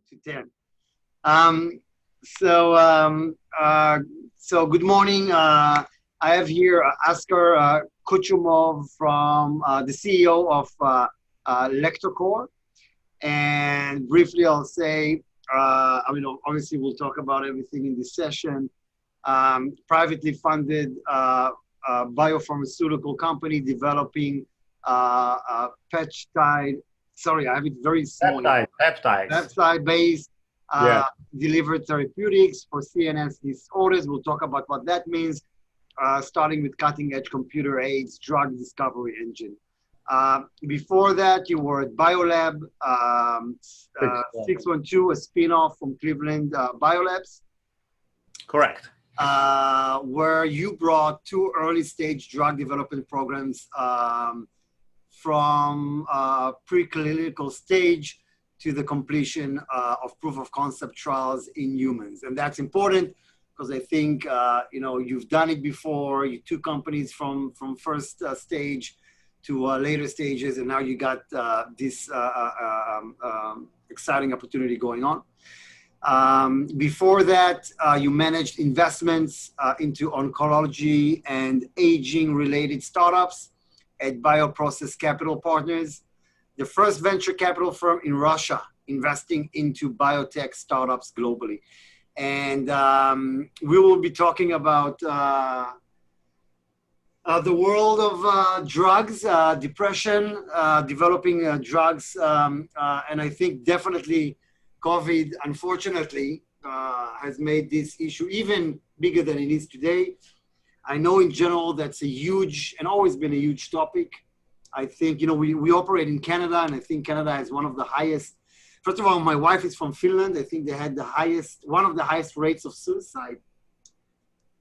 to 10. Um, so good morning. I have here Askar Kuchumov from the CEO of Lactocore. And briefly, I'll say, obviously, we'll talk about everything in this session. Privately funded biopharmaceutical company developing peptide. Sorry, I have it very small. Peptides. Peptide-based delivered therapeutics for CNS disorders. We'll talk about what that means, starting with cutting-edge computer aids drug discovery engine. Before that, you were at BioLab, 612, a spin-off from Cleveland Biolabs. Correct. Where you brought two early-stage drug development programs from preclinical stage to the completion of proof of concept trials in humans. And that's important because I think, you've done it before. You took companies from first stage to later stages, and now you got this exciting opportunity going on. Before that, you managed investments into oncology and aging-related startups at Bioprocess Capital Partners, the first venture capital firm in Russia investing into biotech startups globally. And we will be talking about the world of drugs, depression, developing drugs, and I think definitely COVID, unfortunately, has made this issue even bigger than it is today. I know in general that's a huge and always been a huge topic. I think, we operate in Canada, and I think Canada has one of the highest. First of all, my wife is from Finland. I think they had one of the highest rates of suicide.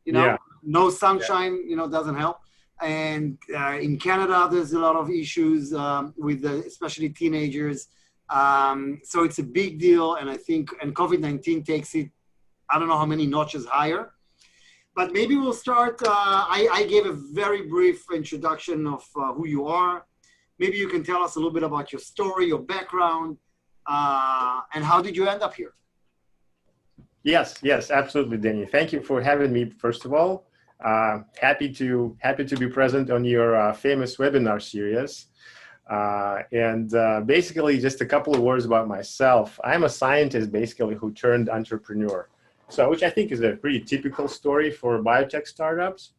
No sunshine, doesn't help. And in Canada, there's a lot of issues with especially teenagers. So it's a big deal. And I think, COVID-19 takes it, I don't know how many notches higher. But maybe we'll start. I gave a very brief introduction of who you are. Maybe you can tell us a little bit about your story, your background, and how did you end up here? Yes, absolutely, Danny. Thank you for having me, first of all. Happy to be present on your famous webinar series. And basically, just a couple of words about myself. I'm a scientist, basically, who turned entrepreneur. So, which I think is a pretty typical story for biotech startups.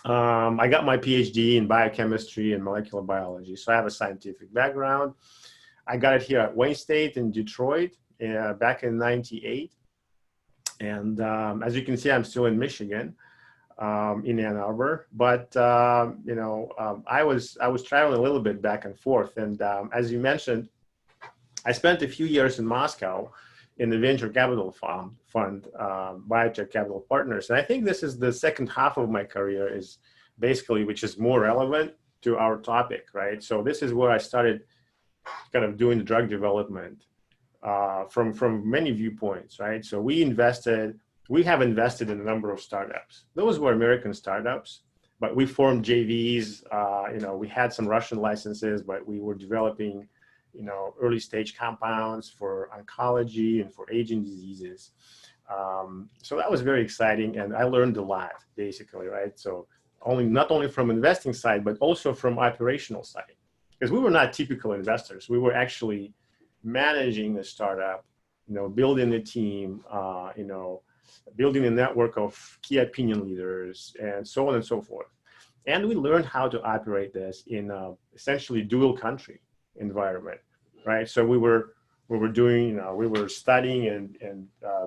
I got my PhD in biochemistry and molecular biology, so I have a scientific background. I got it here at Wayne State in Detroit back in '98. And as you can see, I'm still in Michigan, in Ann Arbor. But I was traveling a little bit back and forth. And as you mentioned, I spent a few years in Moscow in the venture capital fund, Biotech Capital Partners. And I think this is the second half of my career is basically, which is more relevant to our topic, right? So this is where I started kind of doing the drug development from many viewpoints, right? So we have invested in a number of startups. Those were American startups, but we formed JVs. We had some Russian licenses, but we were developing early stage compounds for oncology and for aging diseases. So that was very exciting, and I learned a lot, basically, right? So not only from investing side, but also from operational side, because we were not typical investors. We were actually managing the startup, building a team, building a network of key opinion leaders, and so on and so forth. And we learned how to operate this in essentially dual country environment, right? So we were studying and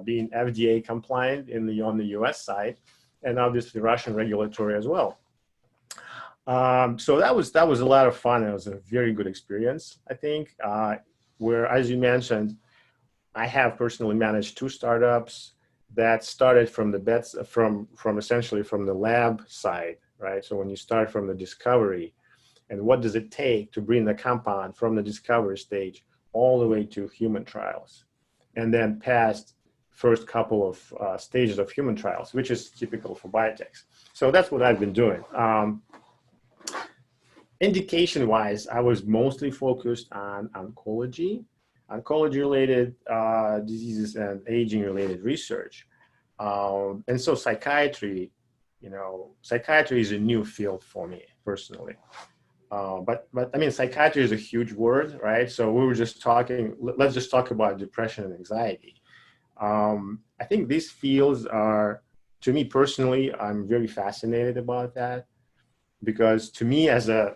being FDA compliant on the US side, and obviously Russian regulatory as well. So that was a lot of fun. It was a very good experience, I think, where, as you mentioned, I have personally managed two startups that started from essentially from the lab side, right? So when you start from the discovery, and what does it take to bring the compound from the discovery stage all the way to human trials, and then past first couple of stages of human trials, which is typical for biotechs. So that's what I've been doing. Indication-wise, I was mostly focused on oncology, oncology-related diseases and aging-related research. And so psychiatry, psychiatry is a new field for me personally. But I mean, psychiatry is a huge word, right? So we were just talking, let's just talk about depression and anxiety. I think these fields are, to me personally, I'm very fascinated about that, because to me as a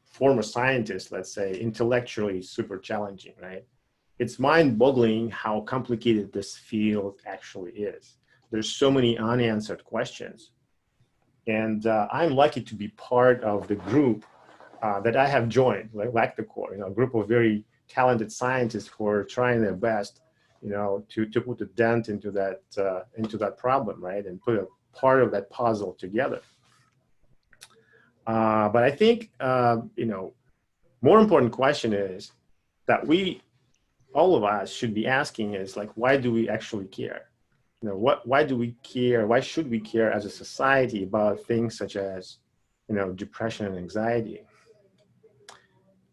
former scientist, let's say, intellectually super challenging, right? It's mind-boggling how complicated this field actually is. There's so many unanswered questions. And I'm lucky to be part of the group that I have joined, like Lactocore, a group of very talented scientists who are trying their best, to put a dent into that problem, right, and put a part of that puzzle together. But I think, more important question is that all of us should be asking is like, why do we actually care? Why do we care? Why should we care as a society about things such as, depression and anxiety?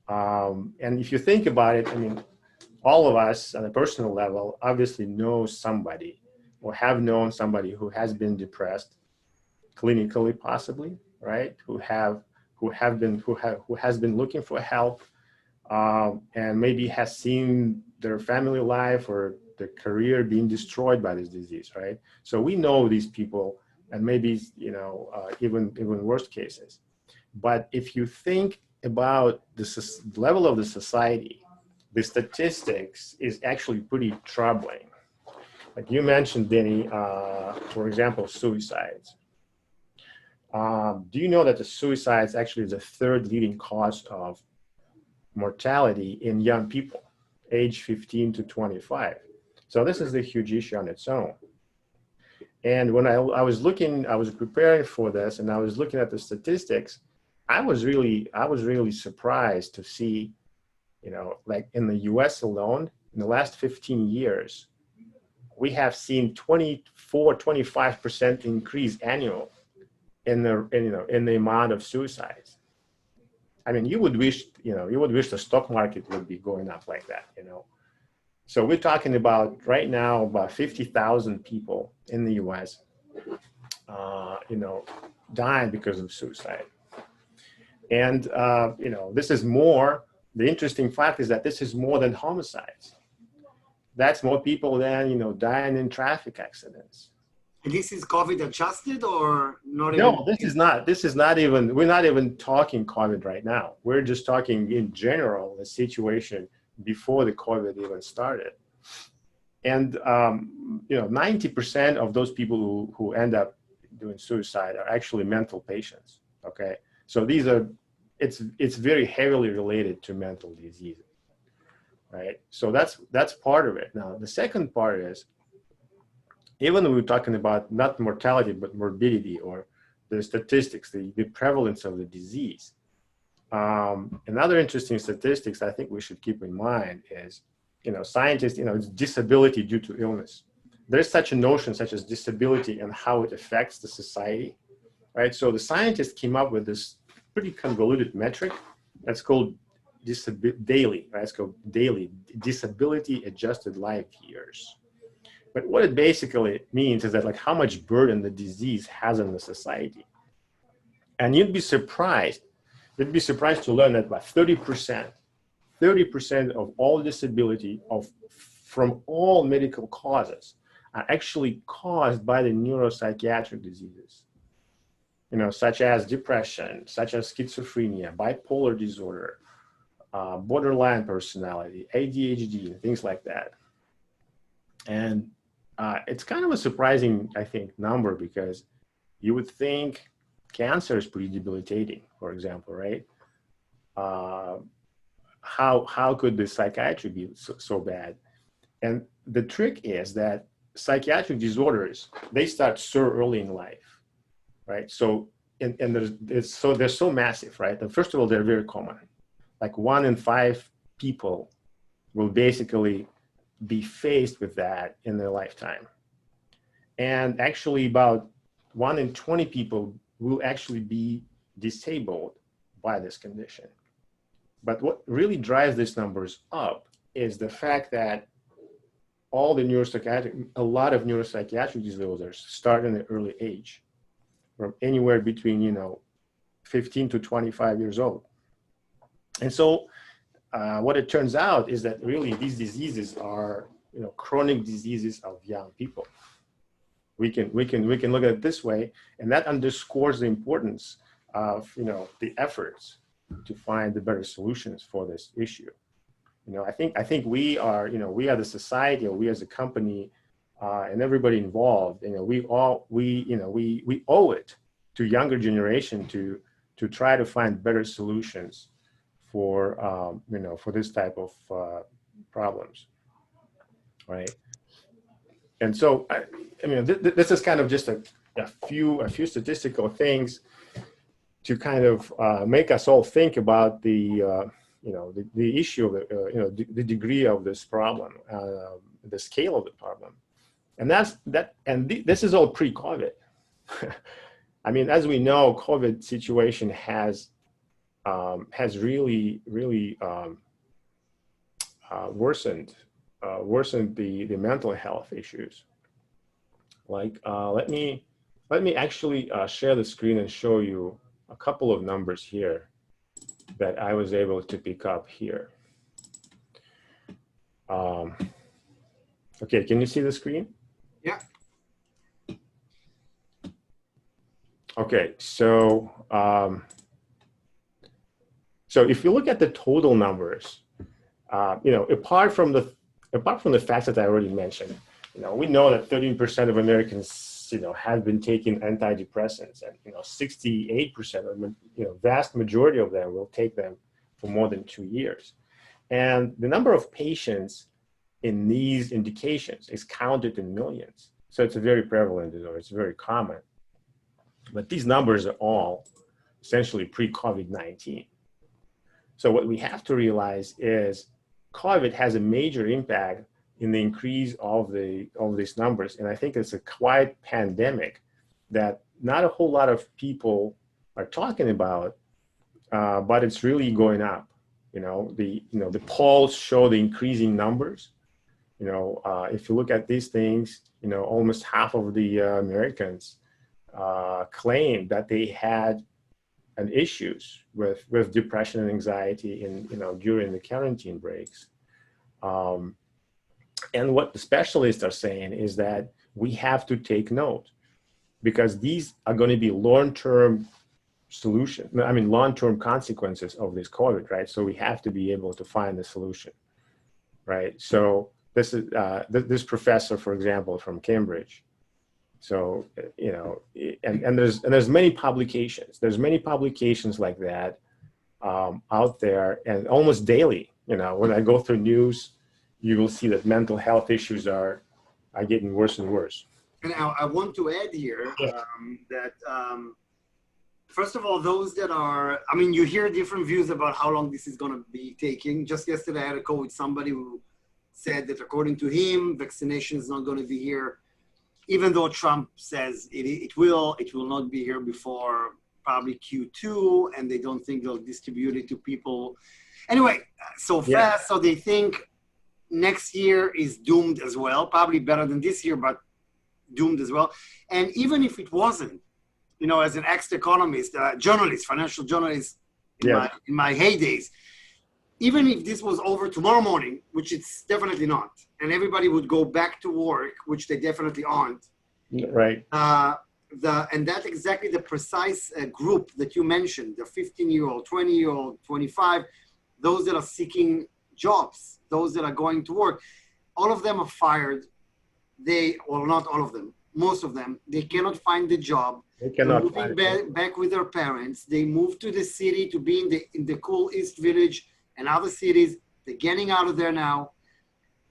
And if you think about it, I mean, all of us on a personal level obviously know somebody or have known somebody who has been depressed, clinically possibly, right? Who has been looking for help, and maybe has seen their family life or their career being destroyed by this disease, right? So we know these people, and maybe even worse cases. But if you think about the level of the society, the statistics is actually pretty troubling. Like you mentioned, Denny, for example, suicides. Do you know that the suicides actually is the third leading cause of mortality in young people, age 15 to 25? So this is a huge issue on its own. And when I was preparing for this, and I was looking at the statistics, I was really surprised to see, like in the US alone, in the last 15 years, we have seen 25% increase annual in the amount of suicides. I mean, you would wish the stock market would be going up like that, So we're talking about right now about 50,000 people in the US, dying because of suicide. And, this is more, the interesting fact is that this is more than homicides. That's more people than, dying in traffic accidents. And this is COVID adjusted or not? No, this is not even, we're not even talking COVID right now. We're just talking in general, the situation before the COVID even started. And, 90% of those people who end up doing suicide are actually mental patients, okay? So it's very heavily related to mental diseases, right? So that's part of it. Now, the second part is, even when we're talking about not mortality, but morbidity or the statistics, the prevalence of the disease. Another interesting statistics I think we should keep in mind is, scientists, it's disability due to illness. There's such a notion such as disability and how it affects the society, right? So the scientists came up with this pretty convoluted metric that's called daily, right? It's called daily disability adjusted life years. But what it basically means is that like how much burden the disease has on the society. And you'd be surprised to learn that about 30% of all disability from all medical causes are actually caused by the neuropsychiatric diseases, such as depression, such as schizophrenia, bipolar disorder, borderline personality, ADHD, and things like that. And it's kind of a surprising, I think, number, because you would think cancer is pretty debilitating, for example, right? How could the psychiatry be so bad? And the trick is that psychiatric disorders, they start so early in life, right? So, they're so massive, right? And first of all, they're very common. Like 1 in 5 people will basically be faced with that in their lifetime. And actually about 1 in 20 people will actually be disabled by this condition. But what really drives these numbers up is the fact that all the a lot of neuropsychiatric disorders start in an early age, from anywhere between, 15 to 25 years old. And so what it turns out is that really these diseases are, chronic diseases of young people. We can look at it this way, and that underscores the importance of, the efforts to find the better solutions for this issue. I think we are the society, or we as a company, and everybody involved, we owe it to younger generation to try to find better solutions for for this type of problems, right? And so this is kind of just a few statistical things to kind of make us all think about the issue of the degree of this problem, the scale of the problem, and this is all pre-COVID. I mean, as we know, COVID situation has really worsened the mental health issues. Like, let me actually share the screen and show you a couple of numbers here that I was able to pick up here. Okay, can you see the screen? Yeah. Okay, so if you look at the total numbers, apart from the facts that I already mentioned, we know that 13% of Americans, have been taking antidepressants, and 68% of them, vast majority of them will take them for more than 2 years. And the number of patients in these indications is counted in millions. So it's a very prevalent disorder, it's very common. But these numbers are all essentially pre-COVID-19. So what we have to realize is COVID has a major impact in the increase of these numbers. And I think it's a quiet pandemic that not a whole lot of people are talking about, but it's really going up. The polls show the increasing numbers. If you look at these things, almost half of the Americans claim that they had an issues with depression and anxiety during the quarantine breaks. And what the specialists are saying is that we have to take note, because these are going to be long-term long-term consequences of this COVID, right? So we have to be able to find a solution, right? So this is this professor, for example, from Cambridge. So, and there's many publications. There's many publications like that out there, and almost daily, when I go through news, you will see that mental health issues are getting worse and worse. And I want to add here that, first of all, those that are, you hear different views about how long this is going to be taking. Just yesterday, I had a call with somebody who said that according to him, vaccination is not going to be here, even though Trump says it will not be here before probably Q2, and they don't think they'll distribute it to people. Anyway, so fast, so they think next year is doomed as well, probably better than this year, but doomed as well. And even if it wasn't, as an ex-economist, journalist, financial journalist in my heydays, even if this was over tomorrow morning, which it's definitely not, and everybody would go back to work, which they definitely aren't. Right. And that's exactly the precise group that you mentioned, the 15-year-old, 20-year-old, 25, those that are seeking jobs, those that are going to work. All of them are fired. Not all of them, most of them, they cannot find the job. They cannot find back with their parents. They move to the city to be in the cool East Village and other cities. They're getting out of there now.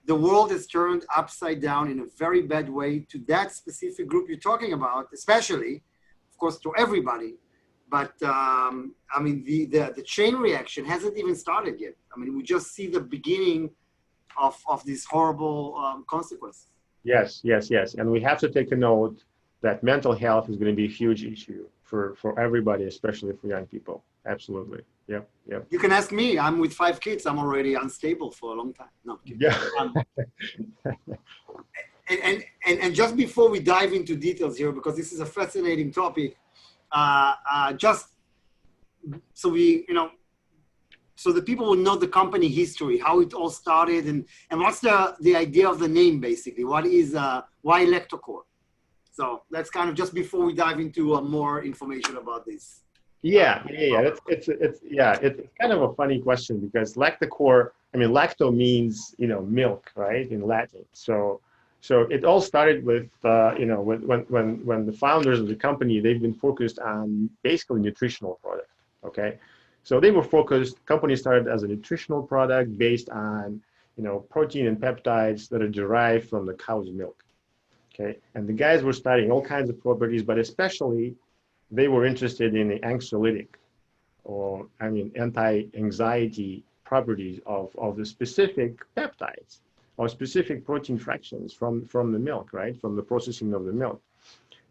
The world has turned upside down in a very bad way to that specific group you're talking about, especially, of course, to everybody. But the chain reaction hasn't even started yet. We just see the beginning of these horrible consequences. Yes. And we have to take a note that mental health is going to be a huge issue for everybody, especially for young people. Absolutely. Yep. Yep. You can ask me. I'm with 5 kids. I'm already unstable for a long time. No, I'm kidding. Yeah. And just before we dive into details here, because this is a fascinating topic, just so we, so the people will know the company history, how it all started, and what's the idea of the name, basically. What is, why Lactocore? So that's kind of just before we dive into more information about this. Yeah. It's kind of a funny question because lactocore, I mean, lacto means, milk, right, in Latin. So it all started with, when the founders of the company, they've been focused on basically nutritional product. Okay. So they were focused, company started as a nutritional product based on, protein and peptides that are derived from the cow's milk. Okay. And the guys were studying all kinds of properties, but especially they were interested in the anxiolytic or, anti-anxiety properties of the specific peptides or specific protein fractions from the milk, right? From the processing of the milk.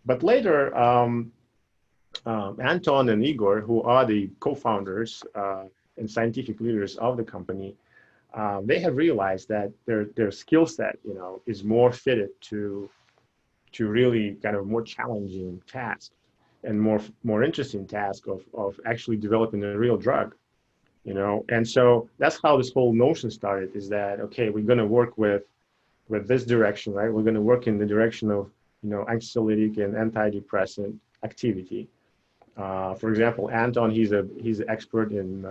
But later, Anton and Igor, who are the co-founders and scientific leaders of the company, they have realized that their skill set, is more fitted to really kind of more challenging tasks and more interesting task of actually developing a real drug, And so that's how this whole notion started, is that, okay, we're going to work with this direction, right? We're going to work in the direction of, anxiolytic and antidepressant activity. For example, Anton, he's an expert in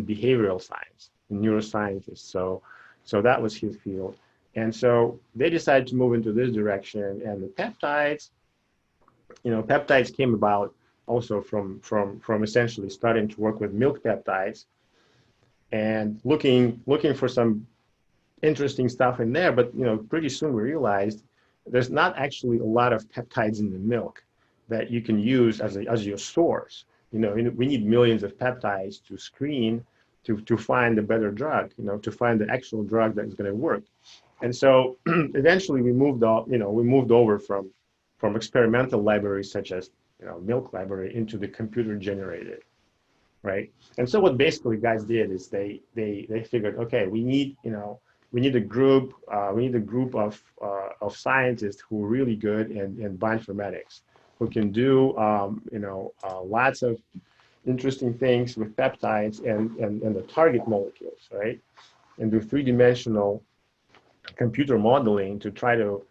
behavioral science, neuroscientist. So that was his field. And so they decided to move into this direction, and the peptides, peptides came about also from essentially starting to work with milk peptides and looking for some interesting stuff in there. But, pretty soon we realized there's not actually a lot of peptides in the milk that you can use as your source. We need millions of peptides to screen to find a better drug, to find the actual drug that is going to work. And so eventually we moved over from experimental libraries such as milk library into the computer generated, right? And so what basically guys did is they figured, okay, we need a group of scientists who are really good in bioinformatics, who can do lots of interesting things with peptides and the target molecules, right? And do three-dimensional computer modeling to try to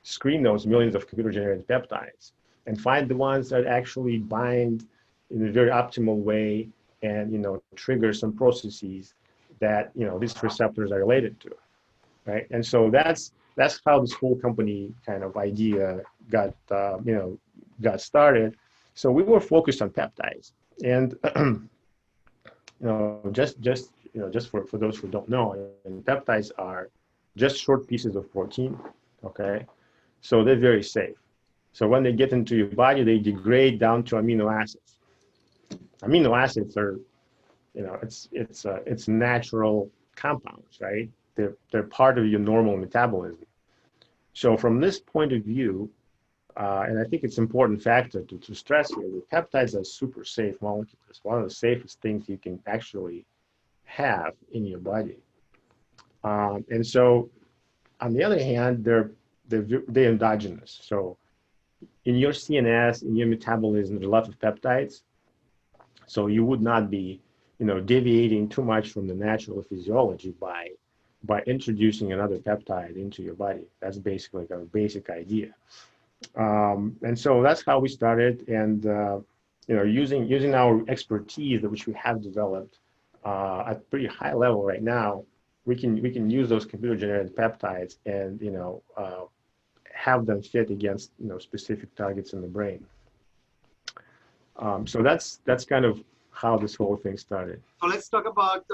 screen those millions of computer-generated peptides and find the ones that actually bind in a very optimal way and trigger some processes that these receptors are related to, right? And so that's how this whole company kind of idea got started. So we were focused on peptides, and just for those who don't know, and peptides are just short pieces of protein, okay? So they're very safe. So when they get into your body, they degrade down to amino acids. Amino acids are, it's natural compounds, right? They're part of your normal metabolism. So from this point of view, and I think it's an important factor to stress here, the peptides are super safe molecules. It's one of the safest things you can actually have in your body. And so, on the other hand, they're endogenous. So, in your CNS, in your metabolism, there's a lot of peptides. So you would not be, deviating too much from the natural physiology by introducing another peptide into your body. That's basically a basic idea. And so that's how we started. And using our expertise, which we have developed at pretty high level right now, we can use those computer-generated peptides and have them fit against specific targets in the brain. So that's kind of how this whole thing started. So let's talk about.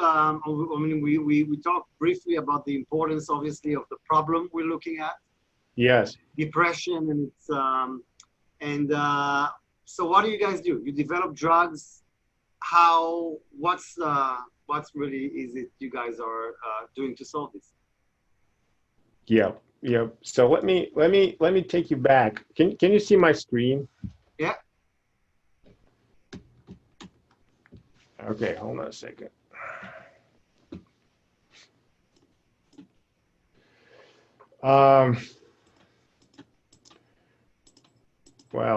We talked briefly about the importance, obviously, of the problem we're looking at. Yes. Depression, and it's so what do you guys do? You develop drugs. What's really is it you guys are doing to solve this? Yeah. So let me take you back. Can you see my screen? Yeah. Okay, hold on a second. Well,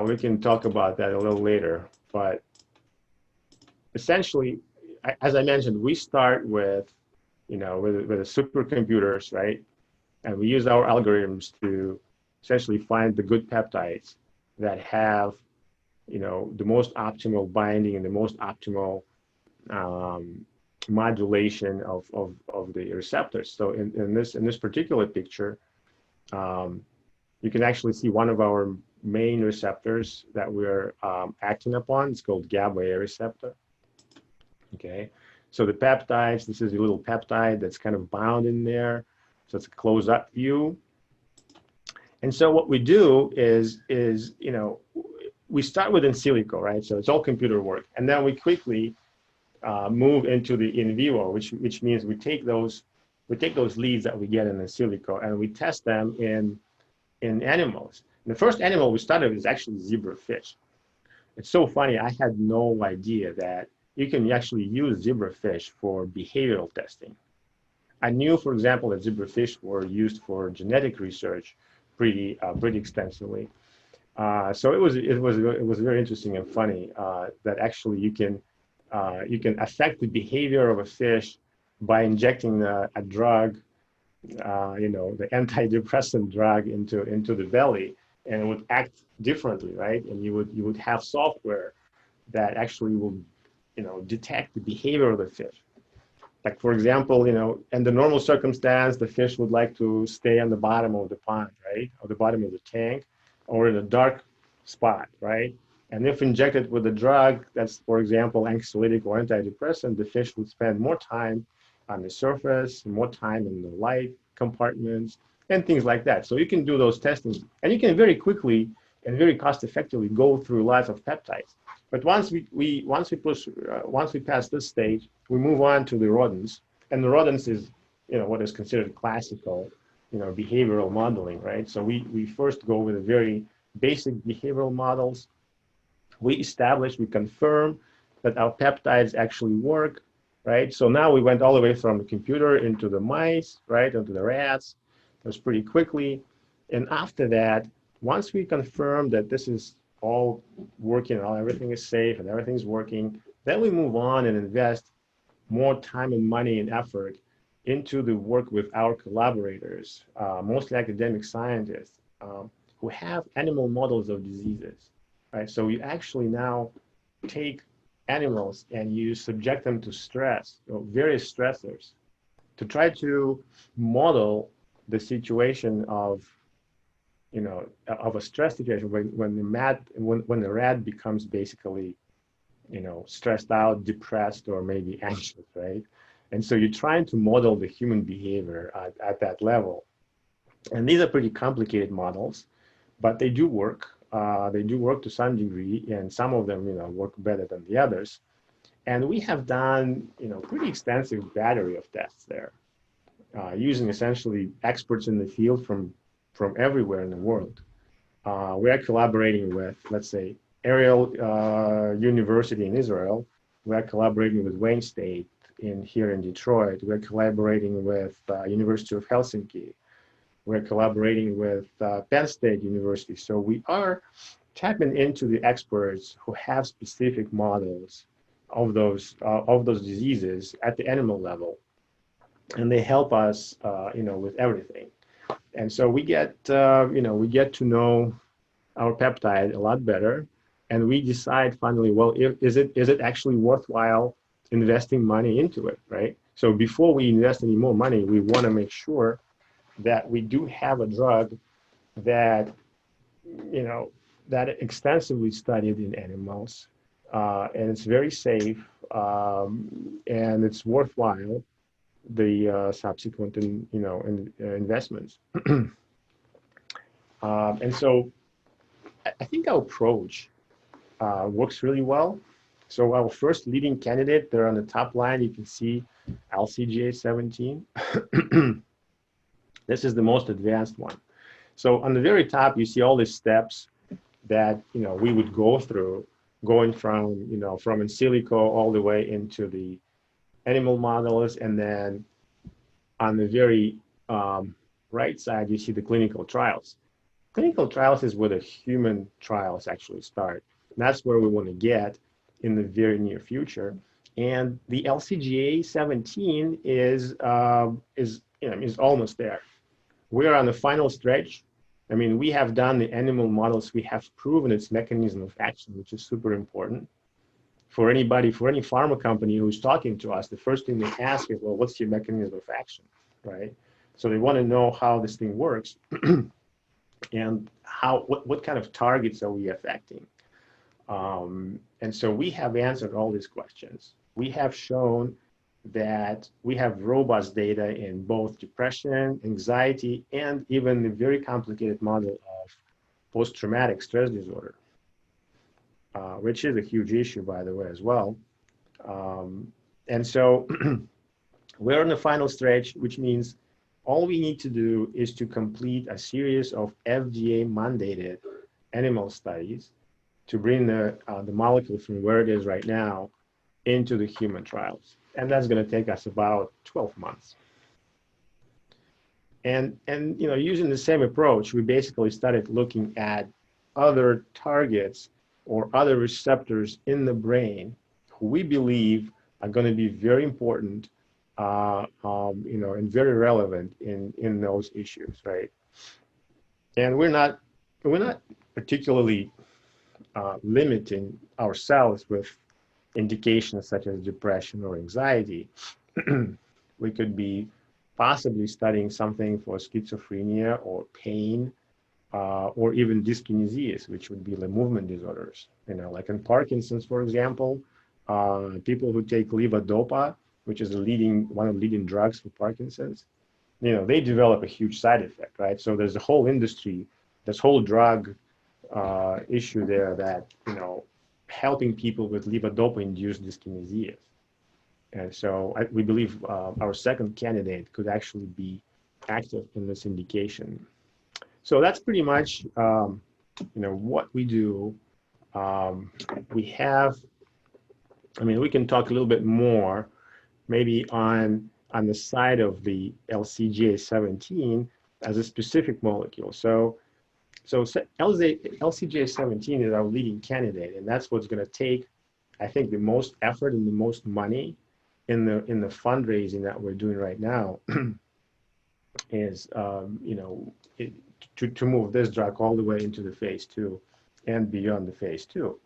we can talk about that a little later, but essentially, as I mentioned, we start with, with the supercomputers, right? And we use our algorithms to essentially find the good peptides that have, the most optimal binding and the most optimal um, modulation of the receptors. So in this particular picture, um, you can actually see one of our main receptors that we're acting upon. It's called Gaba Air Receptor. Okay, so the peptides, this is a little peptide that's kind of bound in there. So it's a close-up view. And so what we do is we start with in silico, right? So it's all computer work. And then we quickly move into the in vivo, which means we take those leads that we get in the silico and we test them in animals. And the first animal we started with is actually zebrafish. It's so funny. I had no idea that you can actually use zebrafish for behavioral testing. I knew, for example, that zebrafish were used for genetic research pretty extensively. So it was very interesting and funny that actually you can affect the behavior of a fish by injecting a drug, the antidepressant drug into the belly, and it would act differently, right? And you would have software that actually will, detect the behavior of the fish. Like, for example, in the normal circumstance, the fish would like to stay on the bottom of the pond, right? Or the bottom of the tank, or in a dark spot, right? And if injected with a drug that's, for example, anxiolytic or antidepressant, the fish would spend more time on the surface, more time in the light compartments, and things like that. So you can do those testings, and you can very quickly and very cost effectively go through lots of peptides. But once we pass this stage, we move on to the rodents, and the rodents is, what is considered classical, behavioral modeling, right? So we first go with the very basic behavioral models. We confirm that our peptides actually work, right? So now we went all the way from the computer into the mice, right, into the rats. It was pretty quickly. And after that, once we confirm that this is all working, everything is safe and everything's working, then we move on and invest more time and money and effort into the work with our collaborators, mostly academic scientists, who have animal models of diseases, right? So you actually now take animals and you subject them to stress, various stressors, to try to model the situation of a stress situation when the rat becomes basically, stressed out, depressed, or maybe anxious, right? And so you're trying to model the human behavior at that level. And these are pretty complicated models, but they do work. They do work to some degree, and some of them, work better than the others. And we have done, pretty extensive battery of tests there, using essentially experts in the field from everywhere in the world. We are collaborating with, let's say, Ariel University in Israel. We are collaborating with Wayne State here in Detroit. We're collaborating with University of Helsinki. We're collaborating with Penn State University. So we are tapping into the experts who have specific models of those diseases at the animal level, and they help us, with everything. And so we get to know our peptide a lot better, and we decide finally, well, is it actually worthwhile investing money into it, right? So before we invest any more money, we want to make sure that we do have a drug that, that extensively studied in animals, and it's very safe, and it's worthwhile the subsequent investments. And so I think our approach works really well. So our first leading candidate, there on the top line, you can see LCGA17. This is the most advanced one. So on the very top, you see all these steps that we would go through going from, from in silico all the way into the animal models. And then on the very right side, you see the clinical trials. Clinical trials is where the human trials actually start. And that's where we want to get in the very near future. And the LCGA 17 is almost there. We are on the final stretch. I mean, we have done the animal models. We have proven its mechanism of action, which is super important. For any pharma company who's talking to us, the first thing they ask is, well, what's your mechanism of action, right? So they want to know how this thing works and what kind of targets are we affecting. And so we have answered all these questions. We have shown that we have robust data in both depression, anxiety, and even the very complicated model of post-traumatic stress disorder, which is a huge issue, by the way, as well. And so we're in the final stretch, which means all we need to do is to complete a series of FDA-mandated animal studies to bring the molecule from where it is right now into the human trials. And that's going to take us about 12 months. And using the same approach, we basically started looking at other targets or other receptors in the brain who we believe are going to be very important, and very relevant in those issues, right? And we're not particularly limiting ourselves with indications such as depression or anxiety. We could be possibly studying something for schizophrenia or pain, or even dyskinesias, which would be the movement disorders. Like in Parkinson's, for example, people who take levodopa, which is one of the leading drugs for Parkinson's, they develop a huge side effect, right? So there's a whole industry, this whole drug issue there that, helping people with levodopa-induced dyskinesias. And so we believe our second candidate could actually be active in this indication. So that's pretty much, what we do. We can talk a little bit more, maybe on the side of the LCGA 17 as a specific molecule. So LCGA 17 is our leading candidate, and that's what's going to take, I think, the most effort and the most money in the fundraising that we're doing right now is to move this drug all the way into the phase 2 and beyond the phase 2.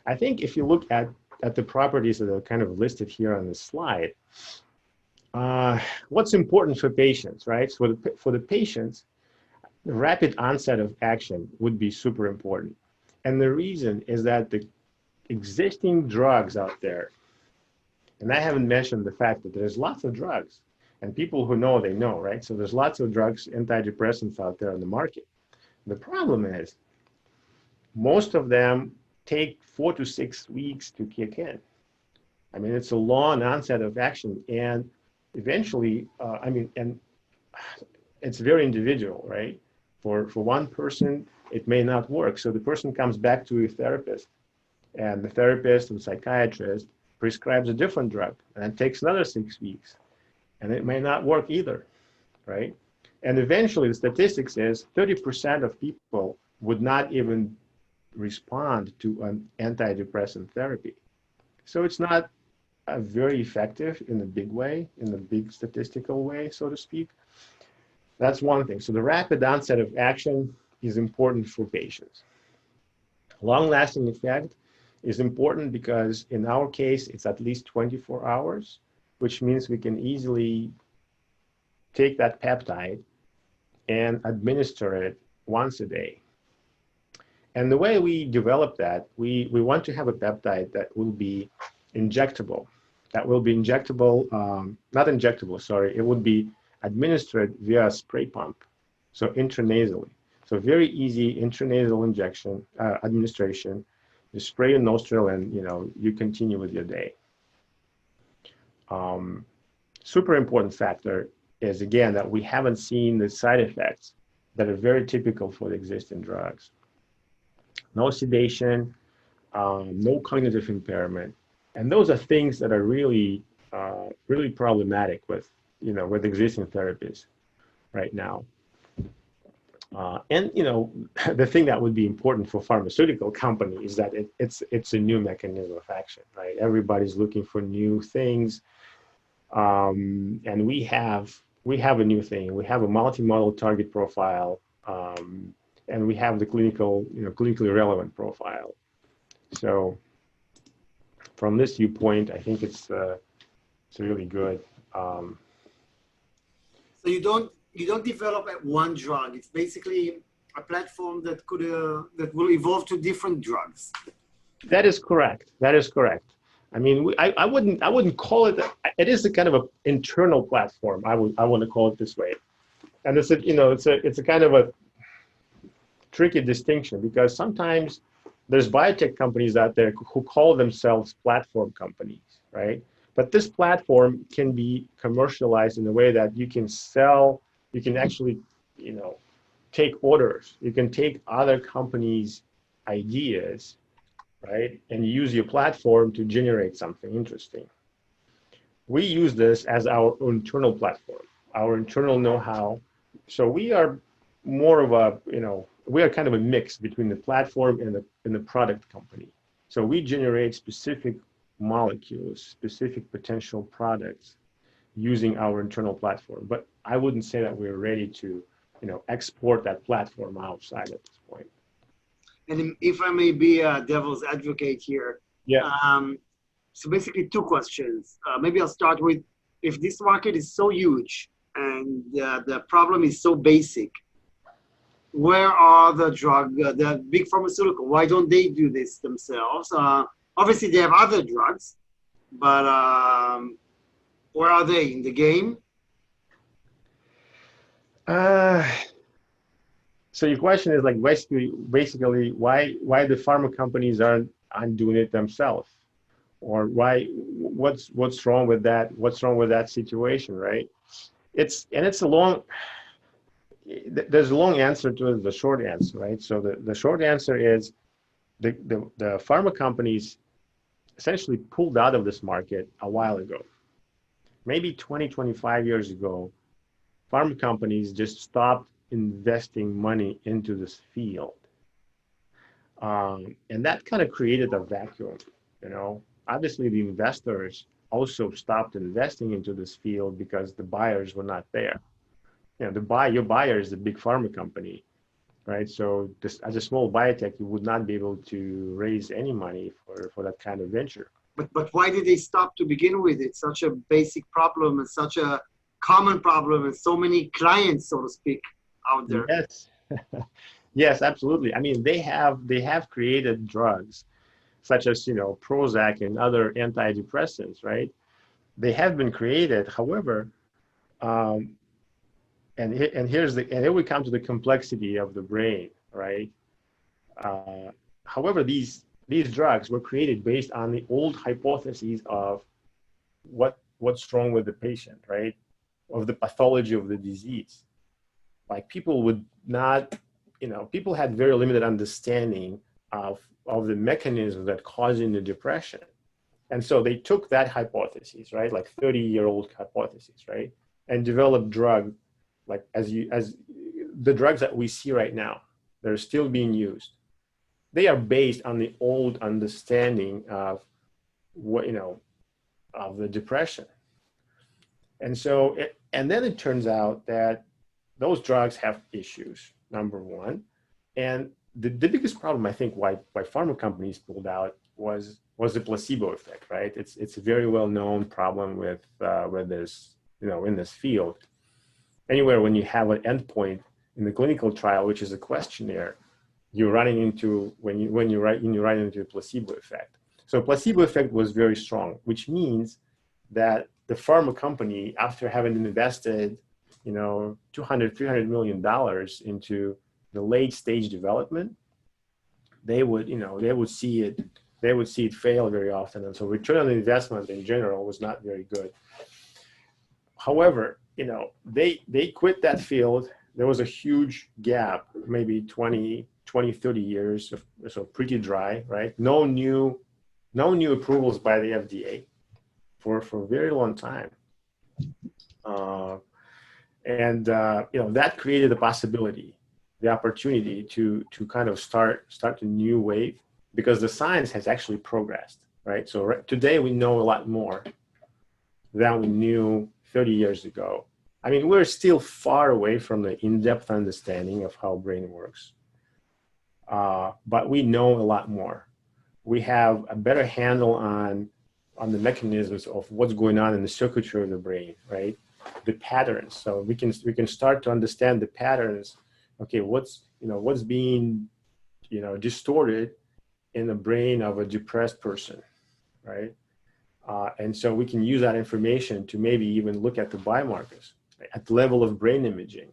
I think if you look at the properties that are kind of listed here on this slide, what's important for patients, right? So for the patients, the rapid onset of action would be super important. And the reason is that the existing drugs out there, and I haven't mentioned the fact that there's lots of drugs, and people who know, they know, right? So there's lots of drugs, antidepressants out there on the market. The problem is most of them take 4 to 6 weeks to kick in. I mean, it's a long onset of action, and eventually, and it's very individual, right? For one person, it may not work. So the person comes back to a therapist, and the therapist and psychiatrist prescribes a different drug, and it takes another 6 weeks, and it may not work either, right? And eventually, the statistics is 30% of people would not even respond to an antidepressant therapy. So it's not very effective in the big way, in the big statistical way, so to speak. That's one thing. So the rapid onset of action is important for patients. Long-lasting effect is important because in our case, it's at least 24 hours, which means we can easily take that peptide and administer it once a day. And the way we develop that, we want to have a peptide that will be injectable. That will be injectable, not injectable, sorry, it would be administered via a spray pump, so intranasally. So very easy intranasal injection, administration. You spray your nostril and you continue with your day. Super important factor is, again, that we haven't seen the side effects that are very typical for the existing drugs. No sedation, no cognitive impairment. And those are things that are really, really problematic with, with existing therapies right now. And the thing that would be important for pharmaceutical companies is that it's a new mechanism of action, right? Everybody's looking for new things, and we have a new thing. We have a multi-model target profile, and we have the clinically relevant profile. So from this viewpoint, I think it's really good. So you don't develop one drug. It's basically a platform that will evolve to different drugs. That is correct. That is correct. I mean, I wouldn't call it. It is a kind of an internal platform. I want to call it this way, and it's a kind of a tricky distinction, because sometimes there's biotech companies out there who call themselves platform companies, right? But this platform can be commercialized in a way that you can sell. You can actually, take orders. You can take other companies' ideas, right, and use your platform to generate something interesting. We use this as our internal platform, our internal know-how. So we are more of a, we are kind of a mix between the platform and the product company. So we generate specific molecules, specific potential products using our internal platform. But I wouldn't say that we're ready to, export that platform outside at this point. And if I may be a devil's advocate here, yeah. So basically 2 questions. Maybe I'll start with, if this market is so huge and the problem is so basic, where are the big pharmaceutical? Why don't they do this themselves? Obviously, they have other drugs, but where are they in the game? So your question is like basically why the pharma companies aren't doing it themselves, or what's wrong with that? What's wrong with that situation, right? There's a long answer to it, the short answer, right? So the short answer is the pharma companies essentially pulled out of this market a while ago. Maybe 20, 25 years ago, pharma companies just stopped investing money into this field. And that kind of created a vacuum, Obviously, the investors also stopped investing into this field because the buyers were not there. Your buyer is the big pharma company, right? So as a small biotech, you would not be able to raise any money for that kind of venture. But why did they stop to begin with? It's such a basic problem and such a common problem, and so many clients, so to speak, out there. Yes, yes, absolutely. I mean, they have created drugs such as Prozac and other antidepressants, right? They have been created. However, and here we come to the complexity of the brain, right? However, these drugs were created based on the old hypotheses of what's wrong with the patient, right? Of the pathology of the disease. Like people would not, people had very limited understanding of the mechanism that causing the depression. And so they took that hypothesis, right? Like 30-year-old hypothesis, right? And developed drug, like as the drugs that we see right now, they're still being used. They are based on the old understanding of of the depression. And so, and then it turns out that those drugs have issues, number one. And the biggest problem, I think, why pharma companies pulled out was the placebo effect, right? It's a very well-known problem with this, in this field. Anywhere when you have an endpoint in the clinical trial, which is a questionnaire, you're running into when you run into a placebo effect. So placebo effect was very strong, which means that the pharma company, after having invested, $200, $300 million into the late stage development, they would see it fail very often, and so return on investment in general was not very good. However, they quit that field. There was a huge gap, maybe 20 20, 30 years, so pretty dry, right? No new approvals by the FDA for a very long time. That created the possibility, the opportunity to kind of start a new wave, because the science has actually progressed, right? So today we know a lot more than we knew 30 years ago. I mean, we're still far away from the in-depth understanding of how brain works, but we know a lot more. We have a better handle on the mechanisms of what's going on in the circuitry of the brain, right? The patterns. So we can start to understand the patterns. Okay, what's being distorted in the brain of a depressed person, right? And so we can use that information to maybe even look at the biomarkers at the level of brain imaging,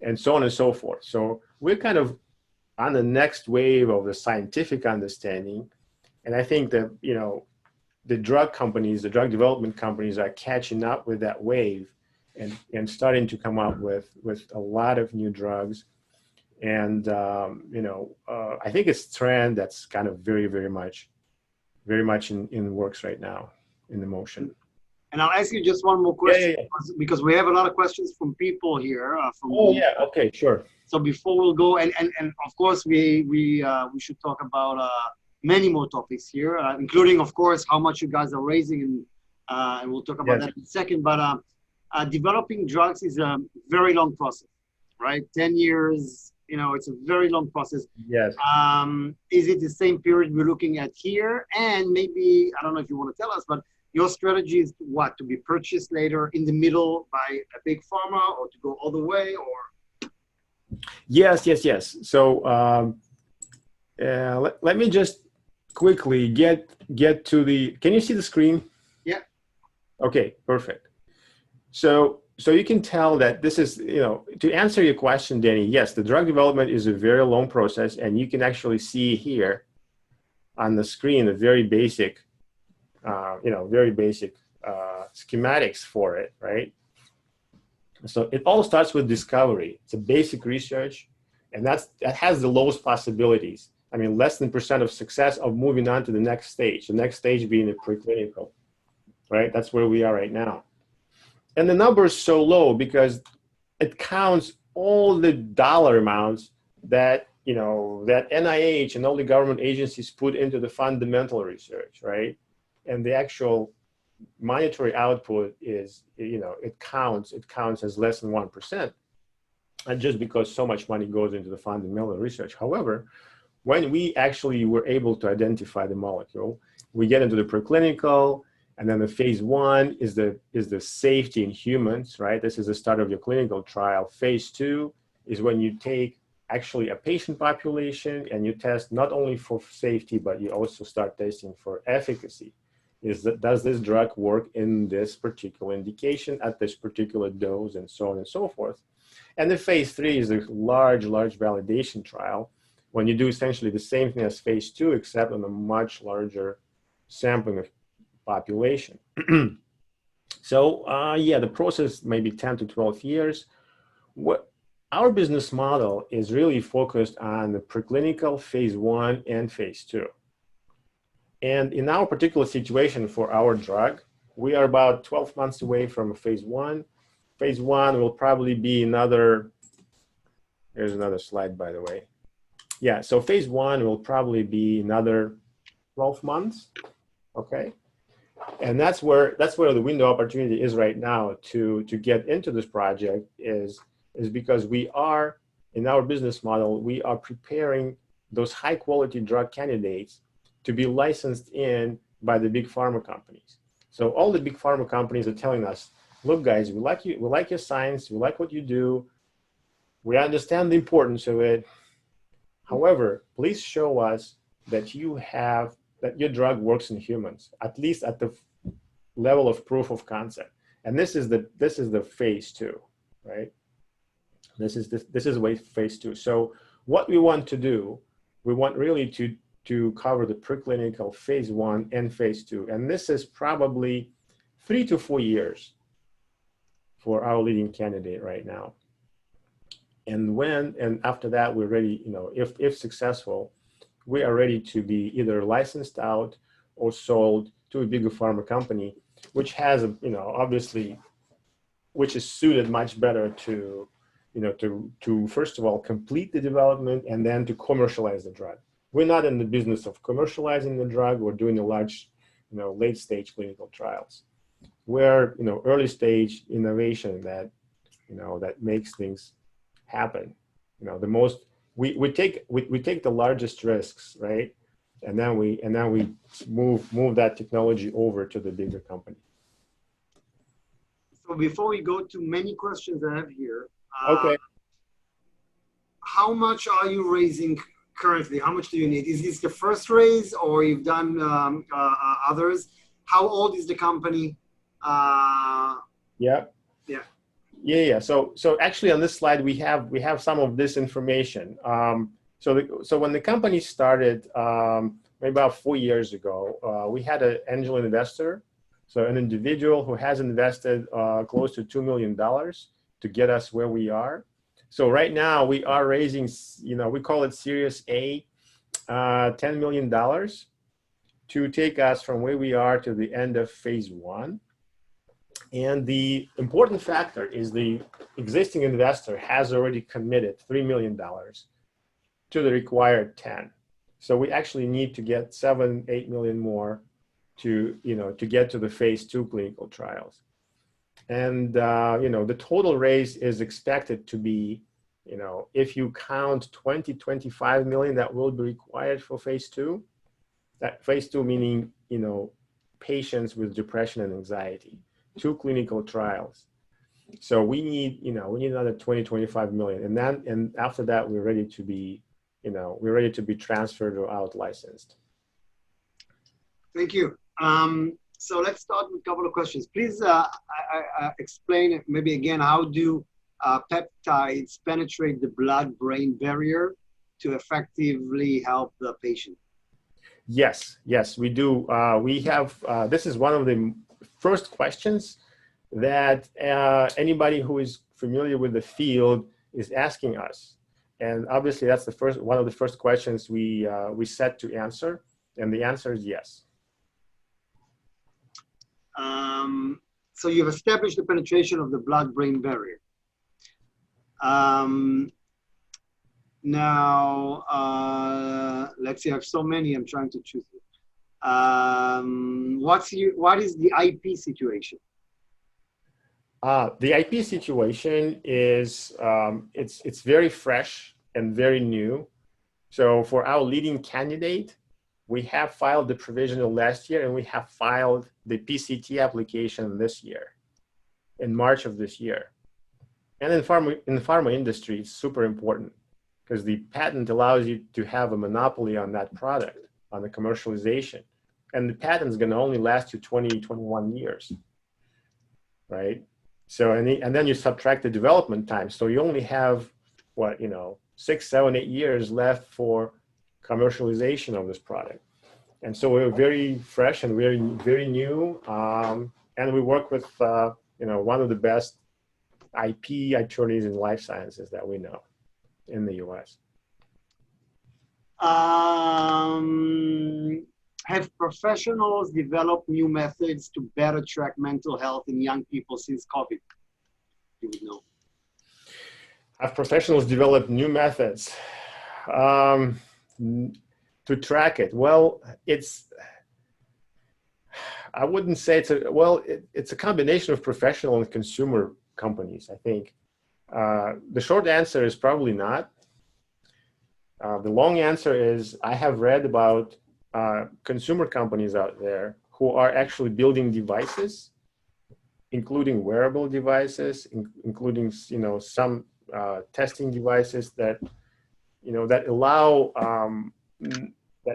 and so on and so forth. So we're kind of on the next wave of the scientific understanding, and I think that the drug companies, the drug development companies, are catching up with that wave and starting to come up with a lot of new drugs. And I think it's a trend that's kind of very, very much in works right now, in the motion. And I'll ask you just one more question, Yeah. because we have a lot of questions from people here. Okay, sure. So before we'll go, and of course we should talk about many more topics here, including, of course, how much you guys are raising, and we'll talk about that in a second. But developing drugs is a very long process, right? 10 years, it's a very long process. Yes. Is it the same period we're looking at here? And maybe, I don't know if you want to tell us, but your strategy is what, to be purchased later in the middle by a big pharma, or to go all the way, or? Yes. So let me just quickly get to the, can you see the screen? Yeah. Okay, perfect. So you can tell that this is, to answer your question, Danny, yes, the drug development is a very long process, and you can actually see here on the screen the very basic, schematics for it, right? So it all starts with discovery. It's a basic research, and that has the lowest possibilities. I mean, less than % of success of moving on to the next stage being the preclinical, right? That's where we are right now. And the number is so low because it counts all the dollar amounts that, that NIH and all the government agencies put into the fundamental research, right? And the actual monetary output is, it counts as less than 1%. And just because so much money goes into the fundamental research. However, when we actually were able to identify the molecule, we get into the preclinical, and then the phase 1 is the safety in humans, right? This is the start of your clinical trial. Phase 2 is when you take actually a patient population and you test not only for safety, but you also start testing for efficacy. Does this drug work in this particular indication at this particular dose, and so on and so forth. And the phase 3 is a large validation trial, when you do essentially the same thing as phase 2, except on a much larger sampling of population. So the process may be 10 to 12 years. What our business model is really focused on the preclinical phase 1 and phase 2. And in our particular situation for our drug, we are about 12 months away from phase 1. Phase 1 will probably be here's another slide, by the way. Yeah, so phase 1 will probably be another 12 months, okay? And that's where the window opportunity is right now to get into this project is because we are, in our business model, we are preparing those high quality drug candidates to be licensed in by the big pharma companies. So all the big pharma companies are telling us, look guys, we like your science, we like what you do, we understand the importance of it. However, please show us that your drug works in humans, at least at the level of proof of concept. And this is the phase 2, right? This is phase 2. So what we want to do, we want really to cover the preclinical phase 1 and phase 2. And this is probably 3 to 4 years for our leading candidate right now. And after that, we're ready, if successful, we are ready to be either licensed out or sold to a bigger pharma company, which has, obviously, which is suited much better to, to first of all, complete the development and then to commercialize the drug. We're not in the business of commercializing the drug. We're doing a large, late stage clinical trials. We're, early stage innovation that, that makes things happen. The most, we take the largest risks, right? And then we move that technology over to the bigger company. So before we go to many questions I have here, Okay. How much are you raising currently? How much do you need? Is this the first raise, or you've done others? How old is the company? Yeah. Yeah. Yeah. So actually on this slide, we have some of this information. So when the company started, maybe about 4 years ago, we had an angel investor. So an individual who has invested close to $2 million to get us where we are. So right now we are raising, we call it Series A, $10 million to take us from where we are to the end of phase 1. And the important factor is the existing investor has already committed $3 million to the required 10. So we actually need to get 7-8 million more to, to get to the phase 2 clinical trials. And, the total raise is expected to be, if you count 25 million that will be required for phase 2, that phase 2 meaning, patients with depression and anxiety, 2 clinical trials. So we need, another 25 million. And after that, we're ready to be, transferred or out licensed. Thank you. So let's start with a couple of questions. Please explain maybe again, how do peptides penetrate the blood-brain barrier to effectively help the patient? Yes, we do. We have, this is one of the first questions that anybody who is familiar with the field is asking us. And obviously that's one of the first questions we set to answer. And the answer is yes. So you've established the penetration of the blood-brain barrier. Now, let's see, I have so many, I'm trying to choose. What is the IP situation? The IP situation is, it's very fresh and very new. So for our leading candidate, we have filed the provisional last year, and we have filed the PCT application this year, in March of this year. And in the pharma industry, it's super important because the patent allows you to have a monopoly on that product, on the commercialization. And the patent is going to only last you 20, 21 years, right? So, and then you subtract the development time. So you only have, 6, 7, 8 years left for commercialization of this product. And so we're very fresh and very, very new. And we work with, one of the best IP attorneys in life sciences that we know in the US. Have professionals developed new methods to better track mental health in young people since COVID? You would know. Have professionals developed new methods to track it? Well, I wouldn't say it's a combination of professional and consumer companies, I think. The short answer is probably not. The long answer is I have read about consumer companies out there who are actually building devices, including wearable devices, including some testing devices that that allow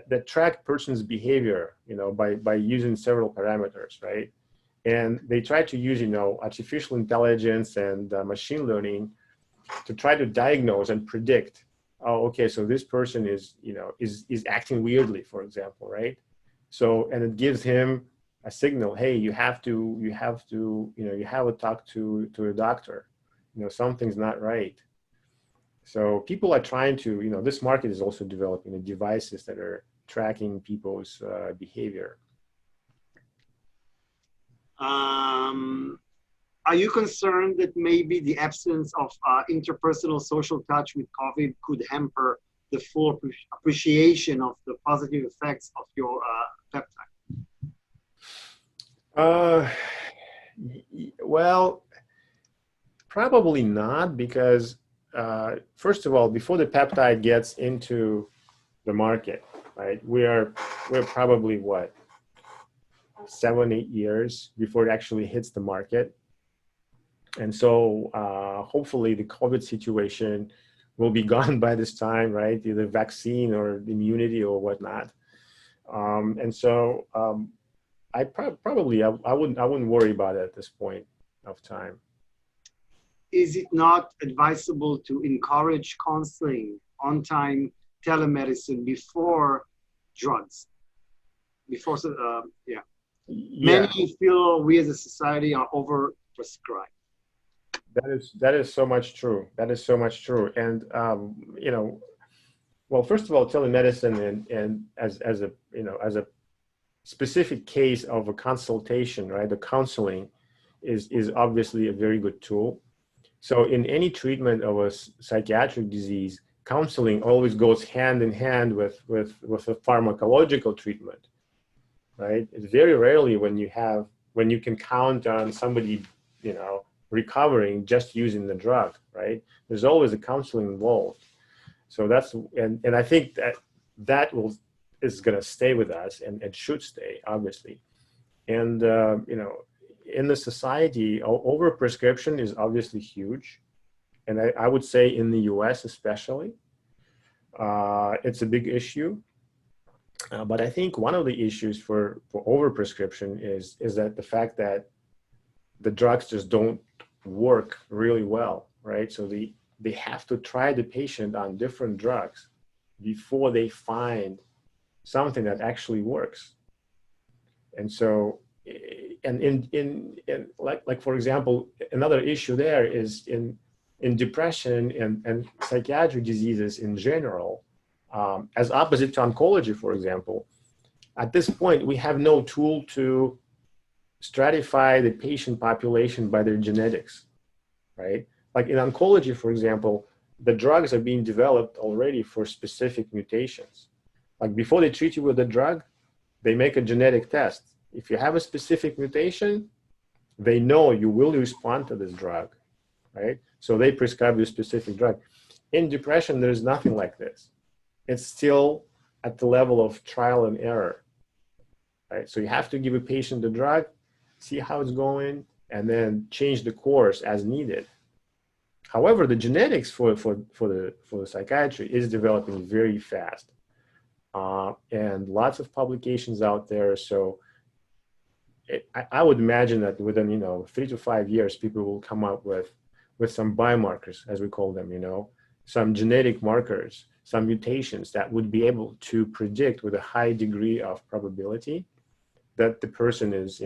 that track person's behavior by using several parameters, right? And they try to use artificial intelligence and machine learning to try to diagnose and predict. Oh, okay, so this person is acting weirdly, for example, right? So, and it gives him a signal. Hey, you have to talk to a doctor. Something's not right. So people are trying to, this market is also developing the devices that are tracking people's behavior. Are you concerned that maybe the absence of interpersonal social touch with COVID could hamper the full appreciation of the positive effects of your peptide? Well, probably not, because first of all, before the peptide gets into the market, right, we're probably what, 7-8 years before it actually hits the market. And so hopefully the COVID situation will be gone by this time, right? Either vaccine or immunity or whatnot. And so I wouldn't worry about it at this point of time. Is it not advisable to encourage counseling, on-time telemedicine before drugs? Before, yeah. Many feel we as a society are overprescribed. That is so much true. That is so much true. And well, first of all, telemedicine and as a specific case of a consultation, right? The counseling is obviously a very good tool. So in any treatment of a psychiatric disease, counseling always goes hand in hand with a pharmacological treatment, right? It's very rarely when you can count on somebody, recovering just using the drug, right? There's always a counseling involved. So that's, and I think that is going to stay with us and should stay, obviously. And, in the society, overprescription is obviously huge. And I would say in the US especially, it's a big issue. But I think one of the issues for overprescription is that the fact that the drugs just don't work really well, right? So they have to try the patient on different drugs before they find something that actually works. And so, and in like for example, another issue there is in depression and psychiatric diseases in general, as opposite to oncology, for example, at this point, we have no tool to stratify the patient population by their genetics, right? Like in oncology, for example, the drugs are being developed already for specific mutations. Like before they treat you with a drug, they make a genetic test. If you have a specific mutation, they know you will respond to this drug, right? So they prescribe you a specific drug. In depression, there's nothing like this. It's still at the level of trial and error, right? So you have to give a patient the drug, see how it's going, and then change the course as needed. However, the genetics for the psychiatry is developing very fast, and lots of publications out there. So I would imagine that within 3 to 5 years, people will come up with some biomarkers, as we call them, some genetic markers, some mutations that would be able to predict with a high degree of probability that the person is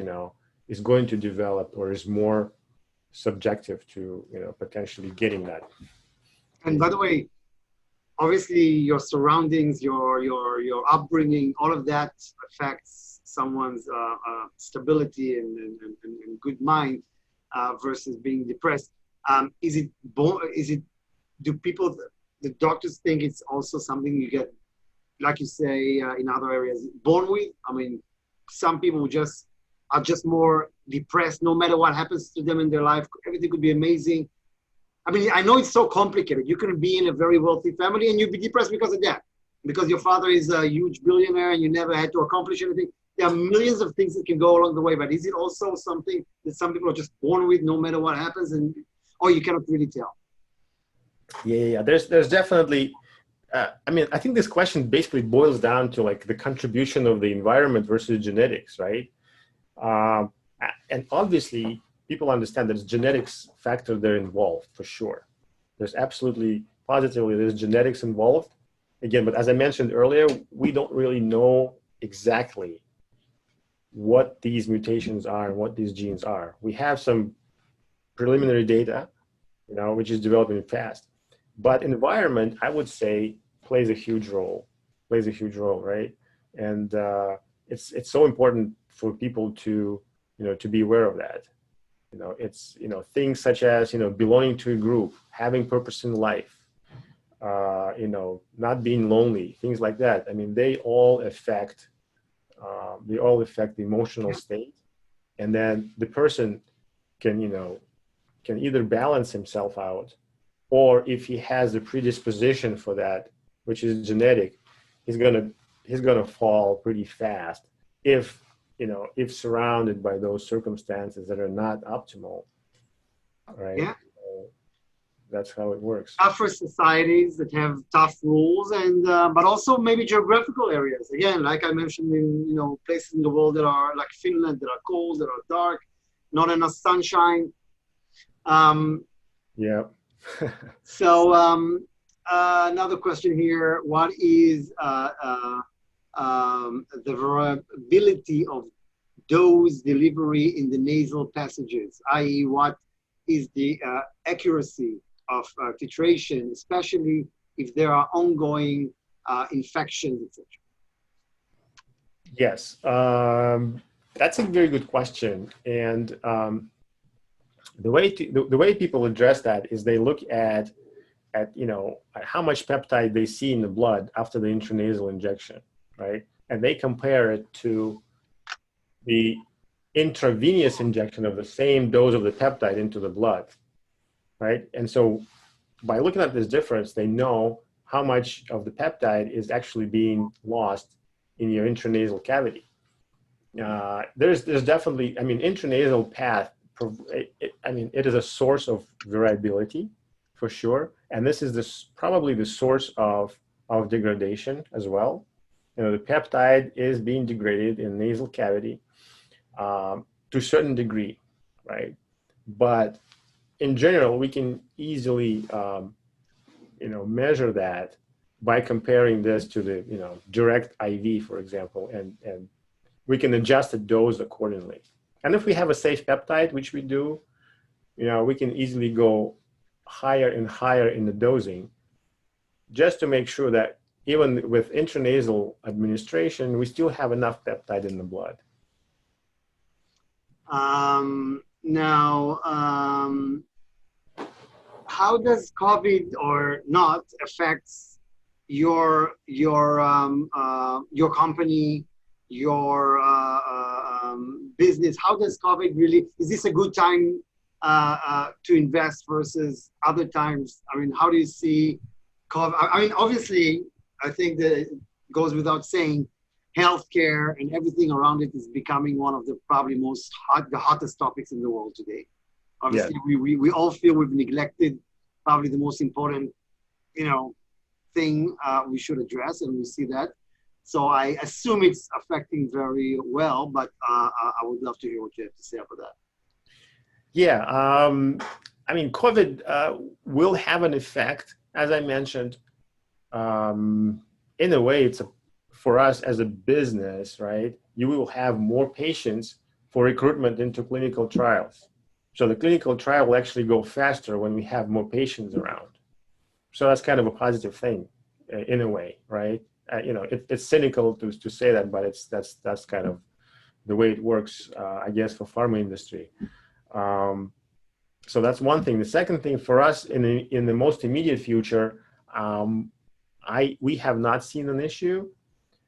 going to develop or is more subjective to potentially getting that. And by the way, obviously your surroundings, your upbringing, all of that affects someone's stability and good mind versus being depressed. Do people, the doctors think it's also something you get, like you say, in other areas, born with? I mean, some people are just more depressed no matter what happens to them in their life. Everything could be amazing. I mean, I know it's so complicated. You can be in a very wealthy family and you'd be depressed because of that. Because your father is a huge billionaire and you never had to accomplish anything. There are millions of things that can go along the way, but is it also something that some people are just born with no matter what happens, or you cannot really tell? Yeah. There's definitely, I think this question basically boils down to like the contribution of the environment versus genetics, right? And obviously, people understand there's genetics factor there involved for sure. There's absolutely, positively, there's genetics involved. Again, but as I mentioned earlier, we don't really know exactly what these mutations are and what these genes are. We have some preliminary data, which is developing fast. But environment, I would say, plays a huge role, right? And it's so important for people to, to be aware of that. It's, things such as, belonging to a group, having purpose in life, not being lonely, things like that. I mean, they all affect the emotional state. And then the person can, can either balance himself out, or if he has a predisposition for that, which is genetic, he's gonna fall pretty fast if surrounded by those circumstances that are not optimal, right? Yeah. So that's how it works. Tougher societies that have tough rules, and but also maybe geographical areas. Again, like I mentioned, in places in the world that are like Finland, that are cold, that are dark, not enough sunshine. Yeah. So another question here: what is the variability of dose delivery in the nasal passages? I.e., what is the accuracy of titration, especially if there are ongoing infections, etc.? Yes, that's a very good question, and the way people address that is they look at how much peptide they see in the blood after the intranasal injection, right? And they compare it to the intravenous injection of the same dose of the peptide into the blood, right? And so by looking at this difference, they know how much of the peptide is actually being lost in your intranasal cavity. There's definitely, intranasal path, it is a source of variability for sure. And this is probably the source of degradation as well. The peptide is being degraded in nasal cavity to a certain degree, right? But in general, we can easily, measure that by comparing this to the, direct IV, for example, and we can adjust the dose accordingly. And if we have a safe peptide, which we do, we can easily go higher and higher in the dosing, just to make sure that even with intranasal administration, we still have enough peptide in the blood. Now, how does COVID or not affects your company, your business? How does COVID really? Is this a good time to invest versus other times? How do you see COVID? Obviously, I think that it goes without saying, healthcare and everything around it is becoming one of the probably the hottest topics in the world today. Obviously, yeah. we all feel we've neglected probably the most important, thing we should address, and we see that. So I assume it's affecting very well, but I would love to hear what you have to say about that. Yeah, COVID will have an effect, as I mentioned. In a way, for us as a business, right? You will have more patients for recruitment into clinical trials. So the clinical trial will actually go faster when we have more patients around. So that's kind of a positive thing, in a way, right? It's cynical to say that, but that's kind of the way it works, I guess, for pharma industry. So that's one thing. The second thing for us in the most immediate future, we have not seen an issue,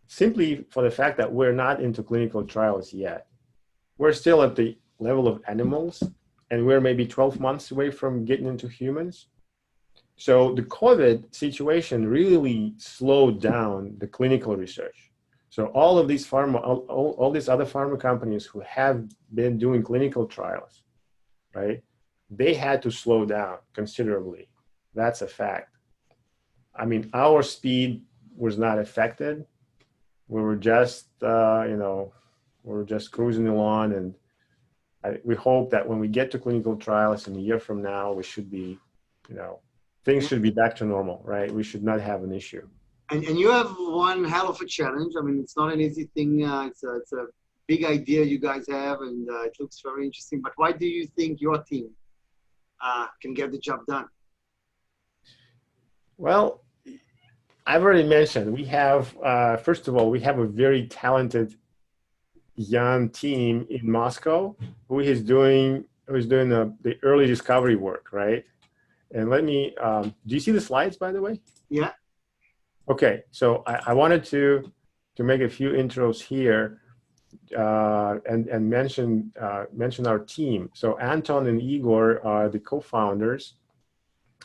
simply for the fact that we're not into clinical trials yet. We're still at the level of animals, and we're maybe 12 months away from getting into humans. So the COVID situation really slowed down the clinical research. So all of these all these other pharma companies who have been doing clinical trials, right? They had to slow down considerably. That's a fact. Our speed was not affected. We were just, cruising along, and we hope that when we get to clinical trials in a year from now, we should be, things should be back to normal, right? We should not have an issue. And you have one hell of a challenge. It's not an easy thing. It's a big idea you guys have, and it looks very interesting. But why do you think your team can get the job done? Well, I've already mentioned we have, first of all, we have a very talented young team in Moscow who is doing the early discovery work, right? And let me, do you see the slides, by the way? Yeah. Okay, so I wanted to make a few intros here and mention our team. So Anton and Igor are the co-founders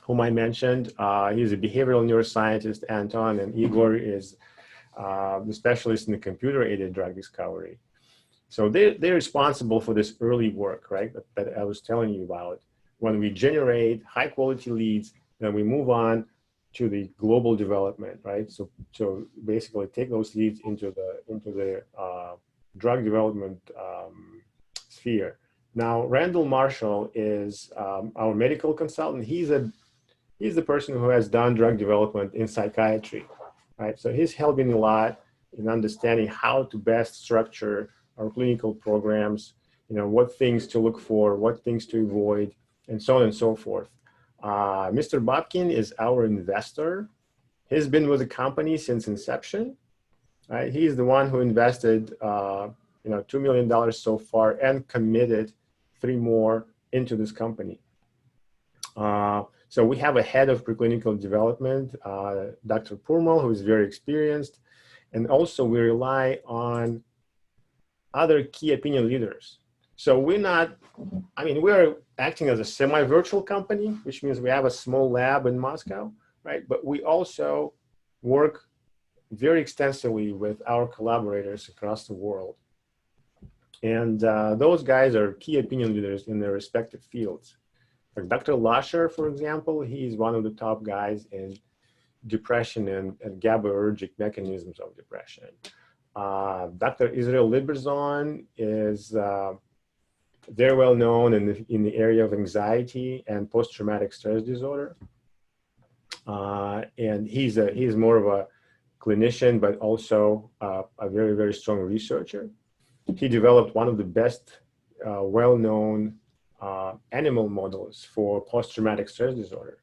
whom I mentioned. He's a behavioral neuroscientist, Anton, and Igor is the specialist in the computer-aided drug discovery. So they're responsible for this early work, right, that I was telling you about. When we generate high-quality leads, then we move on to the global development, right? So basically take those leads into the drug development sphere. Now, Randall Marshall is our medical consultant. He's the person who has done drug development in psychiatry, right? So he's helping a lot in understanding how to best structure our clinical programs, what things to look for, what things to avoid, and so on and so forth. Mr. Bobkin is our investor. He's been with the company since inception, right? He's the one who invested, $2 million so far and committed 3 more into this company. So we have a head of preclinical development, Dr. Purmal, who is very experienced. And also we rely on other key opinion leaders. So we're acting as a semi-virtual company, which means we have a small lab in Moscow, right? But we also work very extensively with our collaborators across the world. And those guys are key opinion leaders in their respective fields. Like Dr. Lasher, for example, he's one of the top guys in depression and GABAergic mechanisms of depression. Dr. Israel Liberzon is very well known in the area of anxiety and post-traumatic stress disorder. And he's more of a clinician, but also a very, very strong researcher. He developed one of the best well-known animal models for post-traumatic stress disorder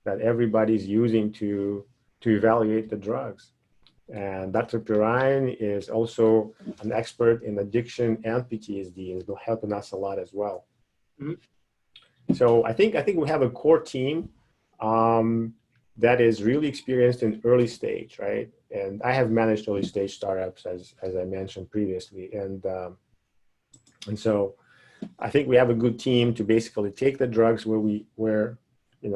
that everybody's using to evaluate the drugs. And Dr. Pirine is also an expert in addiction and PTSD, and is helping us a lot as well. Mm-hmm. So I think we have a core team that is really experienced in early stage, right? And I have managed early stage startups, as I mentioned previously, and so I think we have a good team to basically take the drugs where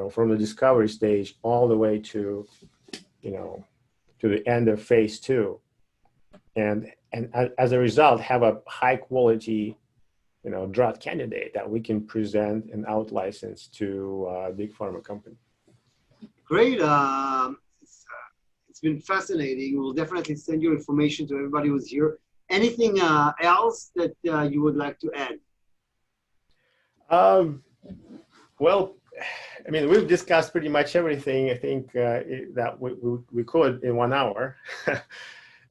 from the discovery stage all the way to the end of phase 2, and as a result have a high quality drug candidate that we can present and out license to a big pharma company. Great. It's been fascinating. We'll definitely send your information to everybody who's here. Anything else that you would like to add? Well, I mean, we've discussed pretty much everything, I think, that we could in 1 hour.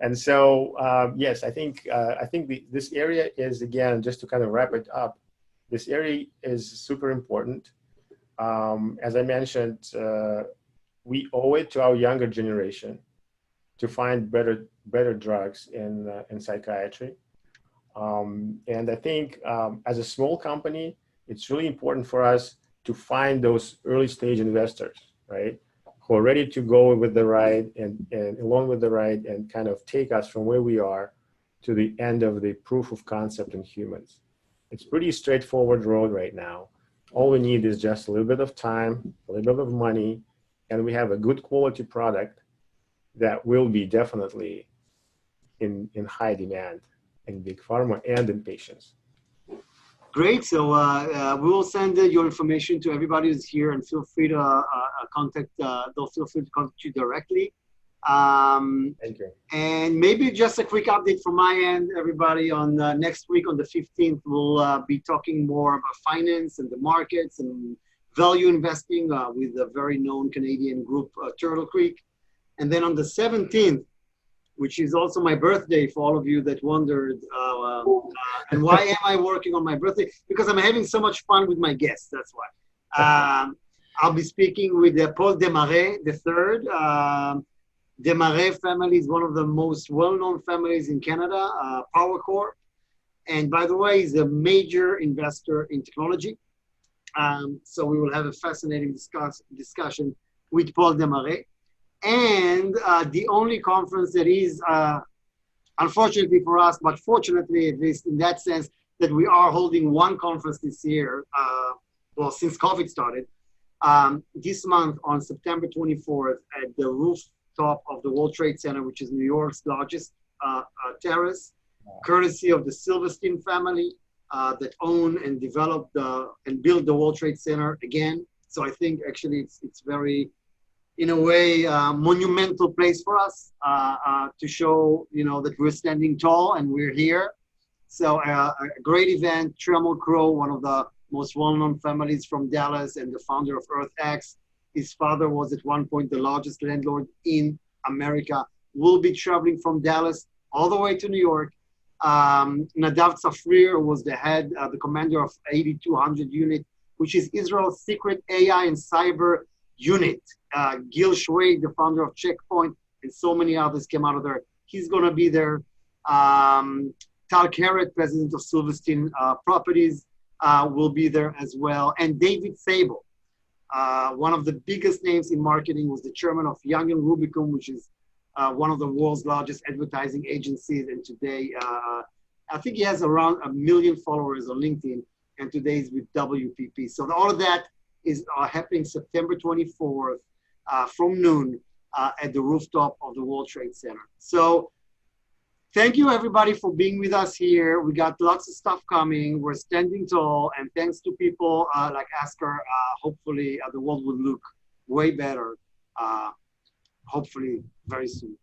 And so, yes, I think this area is, again, just to kind of wrap it up, this area is super important. As I mentioned, we owe it to our younger generation to find better drugs in psychiatry. And I think as a small company, it's really important for us to find those early stage investors, right, who are ready to go with the ride and along with the ride and kind of take us from where we are to the end of the proof of concept in humans. It's pretty straightforward road right now. All we need is just a little bit of time, a little bit of money, and we have a good quality product that will be definitely in high demand in big pharma and in patients. Great. So we will send your information to everybody who's here, and feel free to contact. They'll feel free to contact you directly. Thank you. And maybe just a quick update from my end, everybody. On next week, on the 15th, we'll be talking more about finance and the markets and value investing with a very known Canadian group, Turtle Creek. And then on the 17th, which is also my birthday for all of you that wondered, and why am I working on my birthday? Because I'm having so much fun with my guests, that's why. I'll be speaking with Paul Desmarais III. Desmarais family is one of the most well-known families in Canada, Power Corp. And by the way, he's a major investor in technology. So we will have a fascinating discussion with Paul Desmarais. And the only conference that is, unfortunately for us, but fortunately, at least in that sense, that we are holding one conference this year, well, since COVID started, this month on September 24th at the rooftop of the World Trade Center, which is New York's largest terrace, courtesy of the Silverstein family that own and developed and built the World Trade Center again. So I think actually it's very, in a way, monumental place for us to show, that we're standing tall and we're here. So a great event. Tremor Crow, one of the most well-known families from Dallas and the founder of EarthX. His father was at one point the largest landlord in America. Will be traveling from Dallas all the way to New York. Nadav Safrir was the head, the commander of 8200 unit, which is Israel's secret AI and cyber unit. Gil Schwade, the founder of Checkpoint, and so many others came out of there. He's going to be there. Tal Carrot, president of Silverstein Properties, will be there as well. And David Sable, one of the biggest names in marketing, was the chairman of Young and Rubicon, which is one of the world's largest advertising agencies. And today, I think he has around 1 million followers on LinkedIn, and today he's with WPP. So all of that is happening September 24th from noon at the rooftop of the World Trade Center. So thank you everybody for being with us here. We got lots of stuff coming. We're standing tall, and thanks to people like Askar, hopefully the world will look way better, hopefully very soon.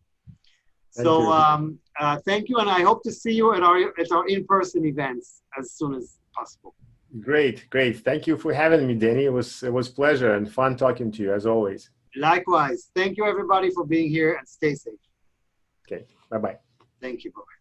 Thank you, and I hope to see you at our in-person events as soon as possible. Great. Thank you for having me, Danny. It was pleasure and fun talking to you as always. Likewise. Thank you everybody for being here, and stay safe. Okay. Bye-bye. Thank you. Bye-bye.